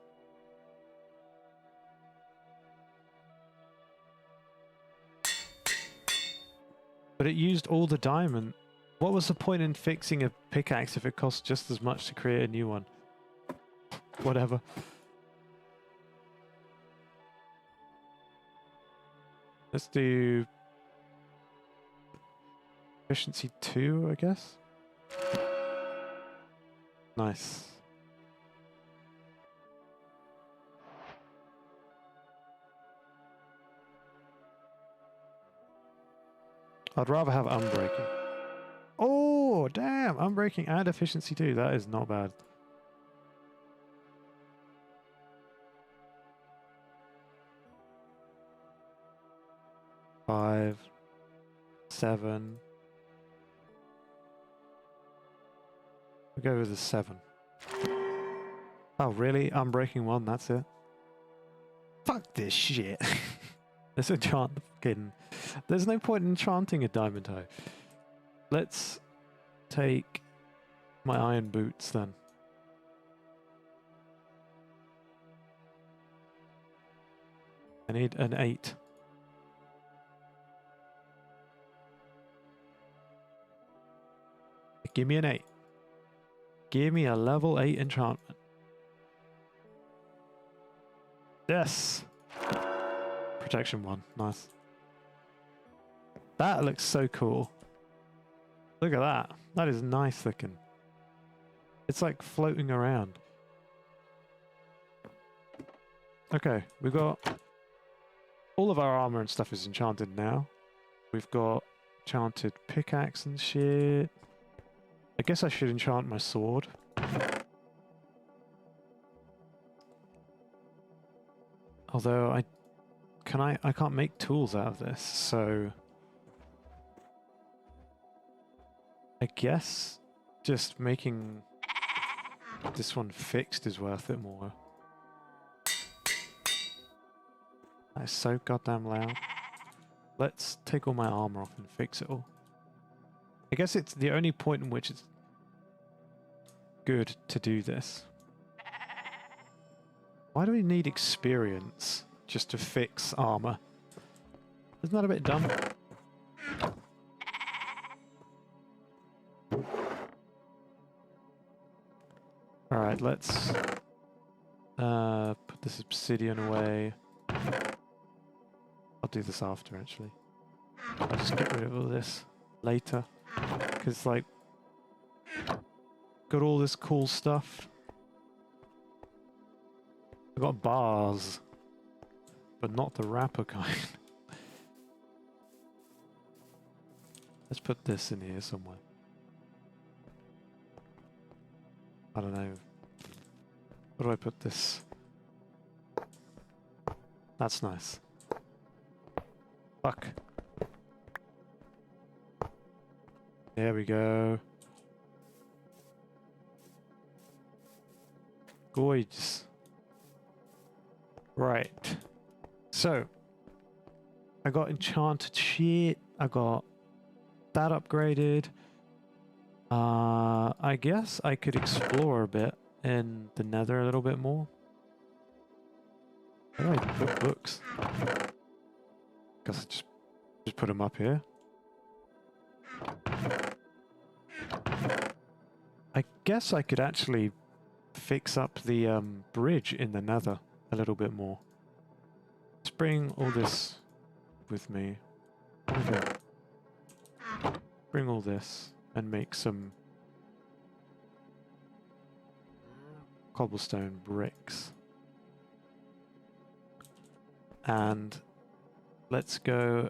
But it used all the diamond. What was the point in fixing a pickaxe if it costs just as much to create a new one? Whatever. Let's do efficiency 2, I guess. Nice. I'd rather have unbreaking. Oh, damn! Unbreaking and efficiency 2. That is not bad. Five, 7. We'll go with a 7. Oh, really? I'm breaking one, that's it. Fuck this shit. Let's enchant the fucking... There's no point in enchanting a diamond hoe. Let's take my iron boots then. I need an 8. Give me an 8. Give me a level 8 enchantment. Yes! Protection 1. Nice. That looks so cool. Look at that. That is nice looking. It's like floating around. Okay, we've got... All of our armor and stuff is enchanted now. We've got enchanted pickaxe and shit. I guess I should enchant my sword. Although I can't make tools out of this, so I guess just making this one fixed is worth it more. That is so goddamn loud. Let's take all my armor off and fix it all. I guess it's the only point in which it's good to do this. Why do we need experience just to fix armor? Isn't that a bit dumb? Alright, let's put this obsidian away. I'll do this after, actually. I'll just get rid of all this later. Because, like, got all this cool stuff. I got bars, but not the wrapper kind. Let's put this in here somewhere. I don't know. Where do I put this? That's nice. Fuck. There we go. Gorgeous. Right. So, I got enchanted shit. I got that upgraded. I guess I could explore a bit in the nether a little bit more. Where do I put books? Guess I just put them up here. I guess I could actually fix up the bridge in the nether a little bit more. Let's bring all this with me. Okay. Bring all this and make some cobblestone bricks. And let's go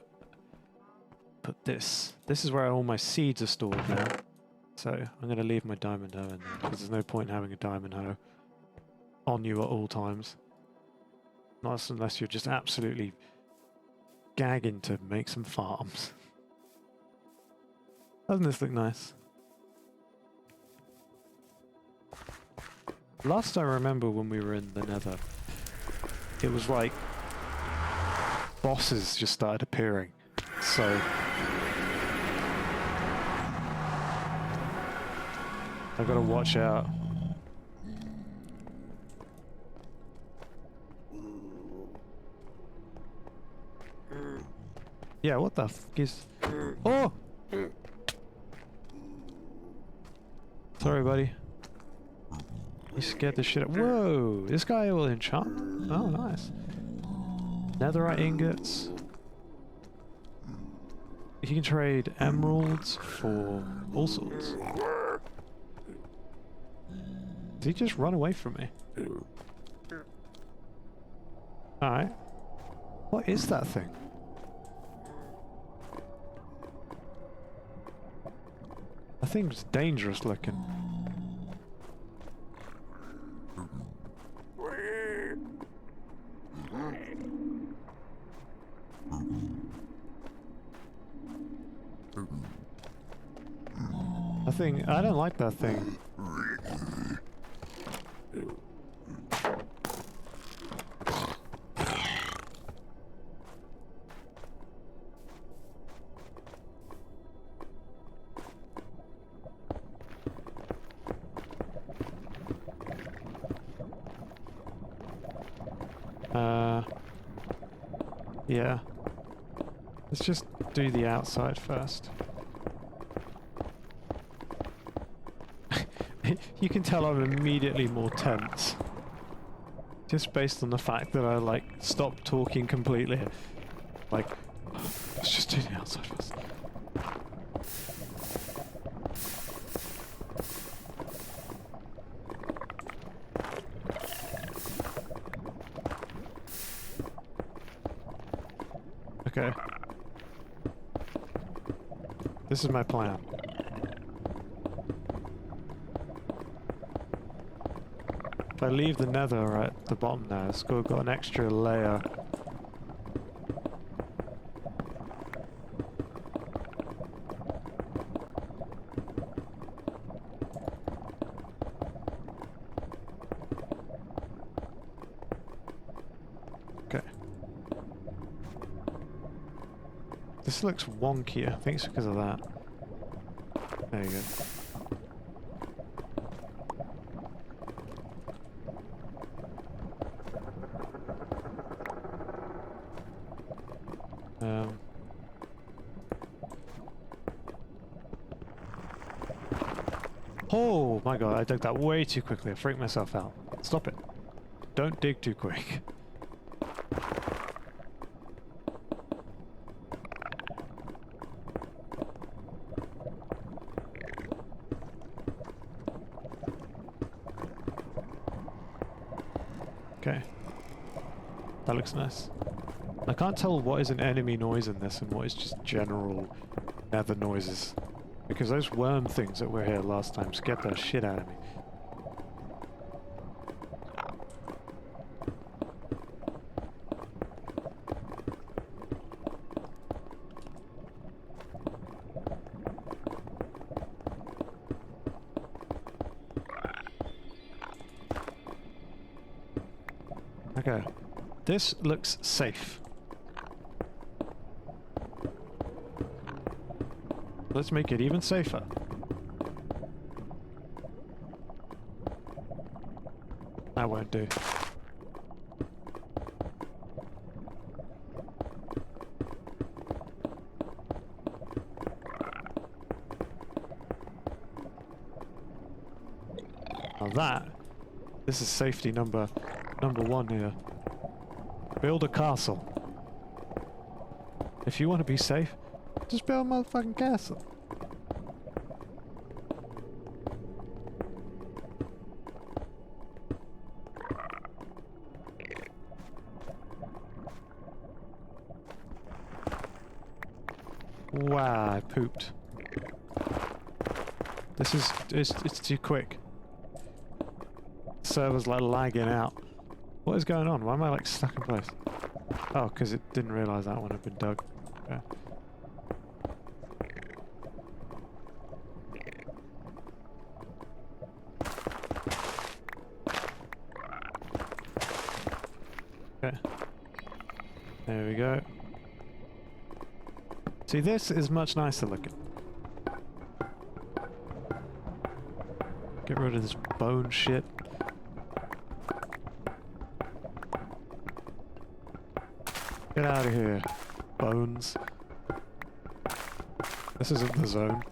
put this. This is where all my seeds are stored now. So I'm going to leave my diamond hoe in there because there's no point in having a diamond hoe on you at all times. Not unless you're just absolutely gagging to make some farms. Doesn't this look nice? Last I remember when we were in the nether, it was like bosses just started appearing. So I gotta watch out. Yeah, what the f is... Oh! Sorry, buddy. You scared the shit out. Whoa! This guy will enchant. Oh, nice. Netherite ingots. You can trade emeralds for all sorts. Did he just run away from me? Alright. What is that thing? That thing's dangerous looking. I don't like that thing. Yeah. Let's just do the outside first. You can tell I'm immediately more tense. Just based on the fact that I, like, stopped talking completely. Like, let's just do the outside first. Okay. This is my plan. If I leave the nether at the bottom there, it's got an extra layer. Okay. This looks wonky. I think it's because of that. There you go. Oh my god, I dug that way too quickly. I freaked myself out. Stop it. Don't dig too quick. Okay. That looks nice. I can't tell what is an enemy noise in this and what is just general nether noises. Because those worm things that were here last time scared the shit out of me. Okay. This looks safe. Let's make it even safer. That won't do. Now this is safety number one here. Build a castle. If you want to be safe, just build a motherfucking castle. Wow, I pooped. It's too quick. Server's like lagging out. What is going on? Why am I like stuck in place? Oh, because it didn't realise that one had been dug. Okay. Okay. There we go. See, this is much nicer looking. Get rid of this bone shit. Get out of here, bones. This isn't the zone.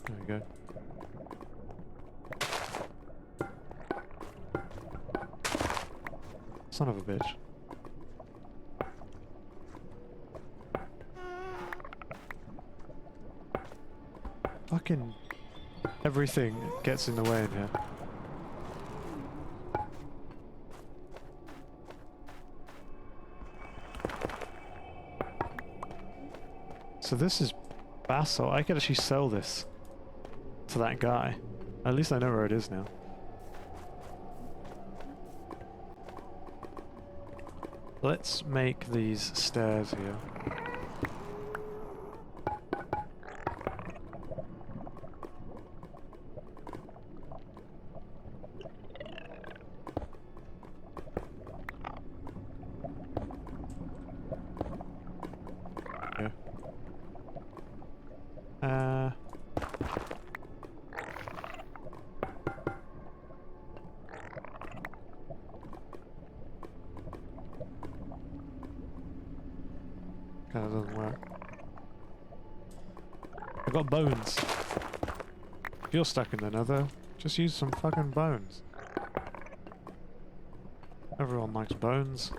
There we go. Son of a bitch. Fucking everything gets in the way in here. So this is basalt. I could actually sell this to that guy. At least I know where it is now. Let's make these stairs here. that doesn't work. I got bones. If you're stuck in the nether, just use some fucking bones. Everyone likes bones.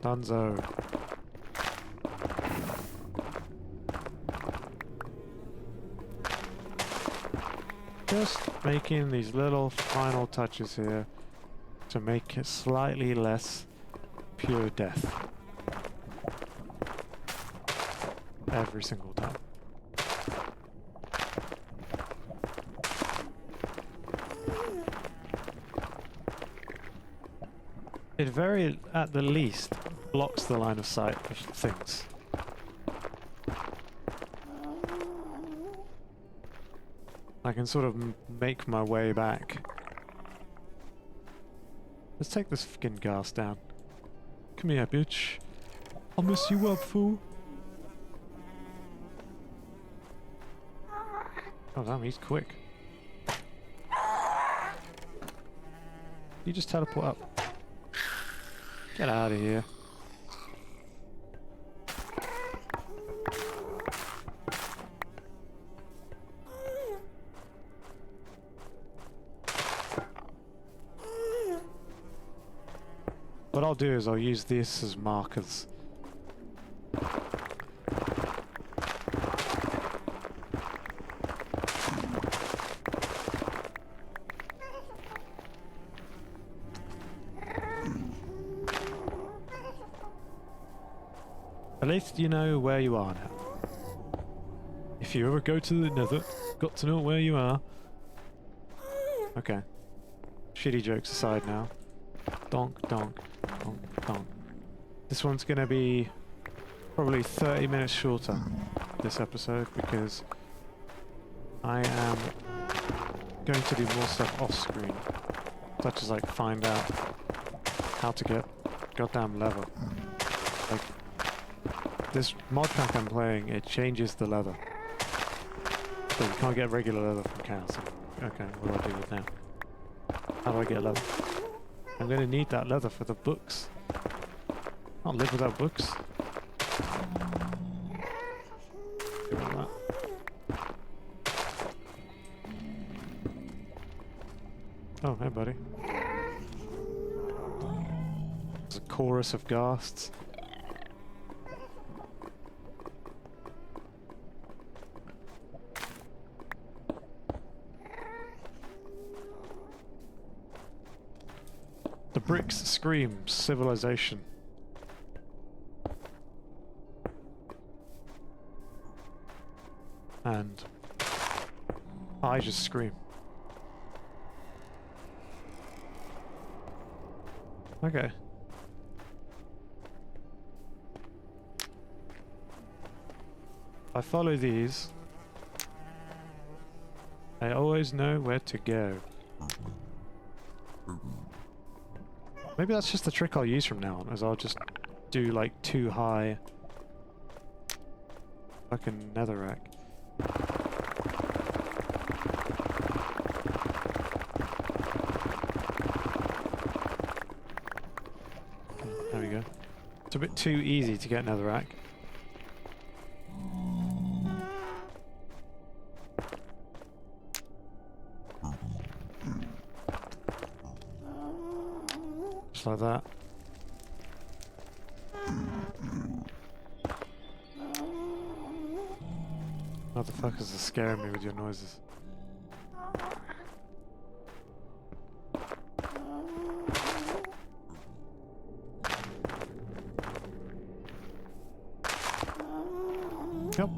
Dunzo. Just making these little final touches here to make it slightly less pure death. Every single time. It very, at the least, blocks the line of sight of things. I can sort of make my way back. Let's take this fucking gas down. Come here, bitch. I'll mess you up, fool. Oh damn, he's quick. You just teleport up. Get out of here. What I'll do is I'll use this as markers. At least you know where you are now. If you ever go to the nether, got to know where you are. Okay. Shitty jokes aside now. Donk, donk, donk, donk. This one's gonna be probably 30 minutes shorter, this episode, because I am going to do more stuff off screen. Such as like find out how to get goddamn leather. Like, this mod pack I'm playing, it changes the leather. So you can't get regular leather from cows. Okay, what do I do with that? How do I get leather? I'm gonna need that leather for the books. Can't live without books. Give me that. Oh, hey buddy. There's a chorus of ghasts. The bricks scream civilization. And I just scream. Okay. If I follow these, I always know where to go. Maybe that's just the trick I'll use from now on, is I'll just do like too high fucking netherrack. There we go. It's a bit too easy to get netherrack. Just like that. Motherfuckers are scaring me with your noises. Yep.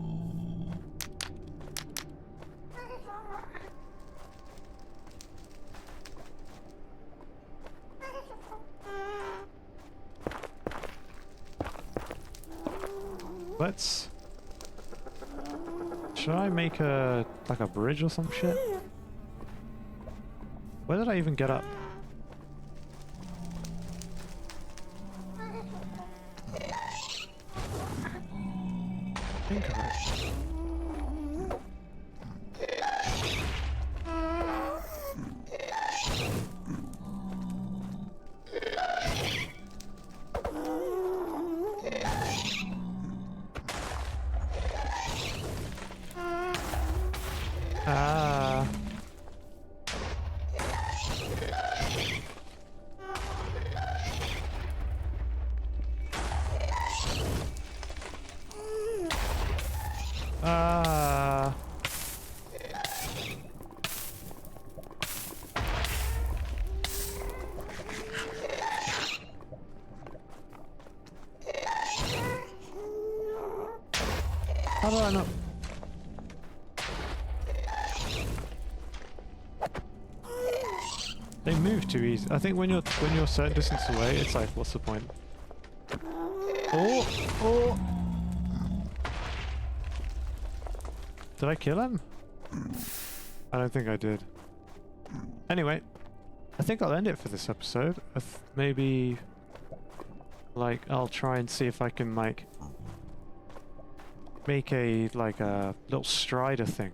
Let's... Should I make a... like a bridge or some shit? Where did I even get up? Think of it. Ah. How do I not? They move too easy. I think when you're a certain distance away, it's like, what's the point? Oh, oh! Did I kill him? I don't think I did. Anyway, I think I'll end it for this episode. Maybe, like, I'll try and see if I can, like, make a little strider thing.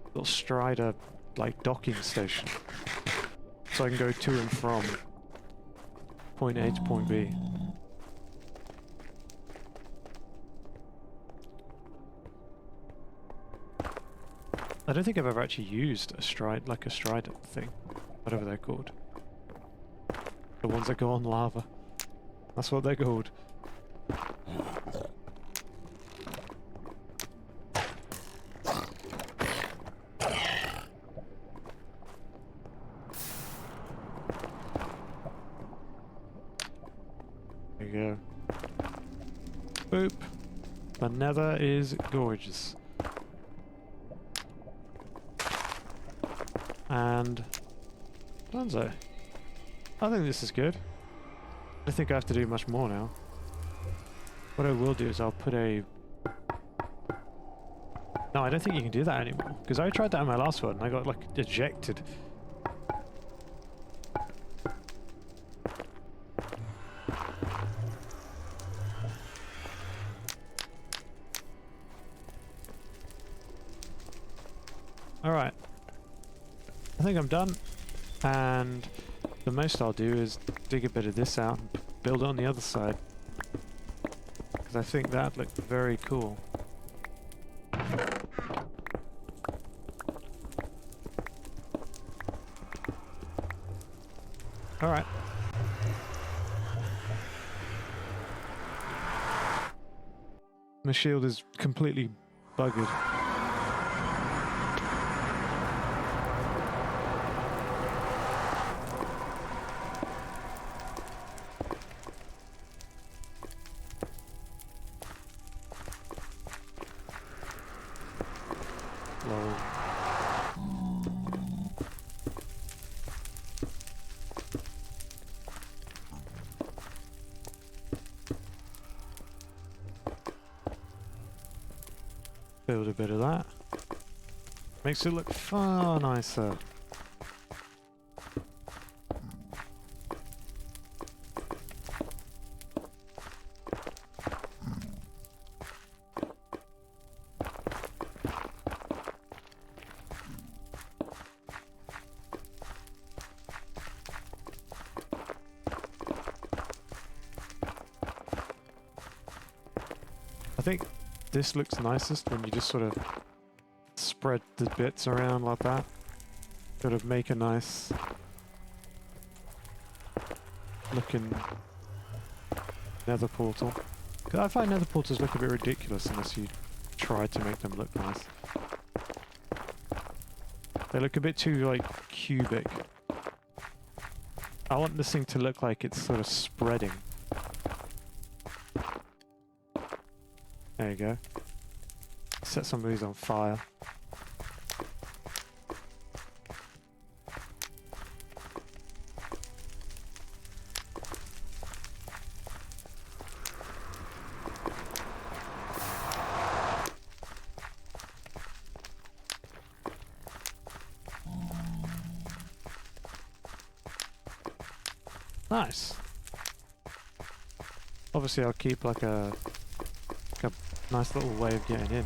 Little strider, like, docking station. So I can go to and from point A to point B. I don't think I've ever actually used a strider thing. Whatever they're called. The ones that go on lava. That's what they're called. There you go. Boop. The nether is gorgeous. And Dunzo. I think this is good. I don't think I have to do much more now. What I will do is I'll put a... No, I don't think you can do that anymore. Because I tried that in my last one and I got, like, ejected. Alright. I think I'm done. And the most I'll do is dig a bit of this out and build it on the other side. Because I think that looked very cool. Alright. My shield is completely buggered. Lol. Build a bit of that. Makes it look far nicer. I think this looks nicest when you just sort of spread the bits around like that. Sort of make a nice looking nether portal. 'Cause I find nether portals look a bit ridiculous unless you try to make them look nice. They look a bit too, like, cubic. I want this thing to look like it's sort of spreading. There you go. Set some of these on fire. Nice. Obviously I'll keep like a nice little way of getting in.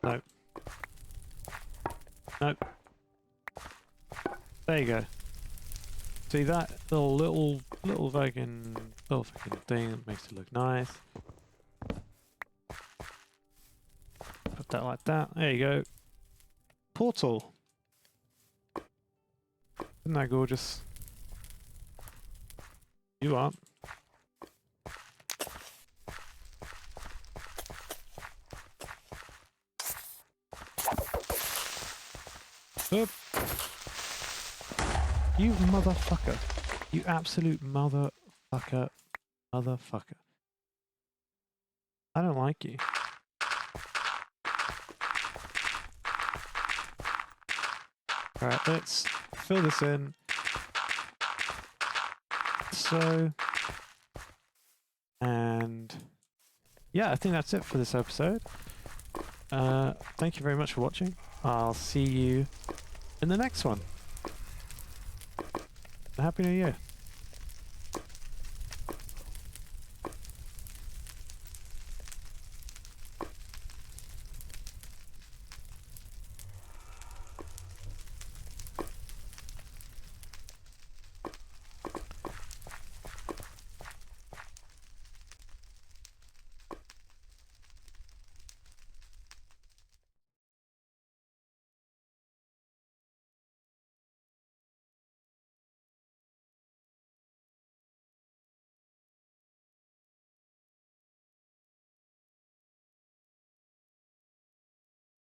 Nope. Nope. There you go. See that little fucking thing that makes it look nice. Put that like that. There you go. Portal. Isn't that gorgeous? You aren't. Oop. You motherfucker. You absolute motherfucker. Motherfucker. I don't like you. Alright, let's fill this in. So, and yeah, I think that's it for this episode. Thank you very much for watching. I'll see you in the next one. Happy New Year.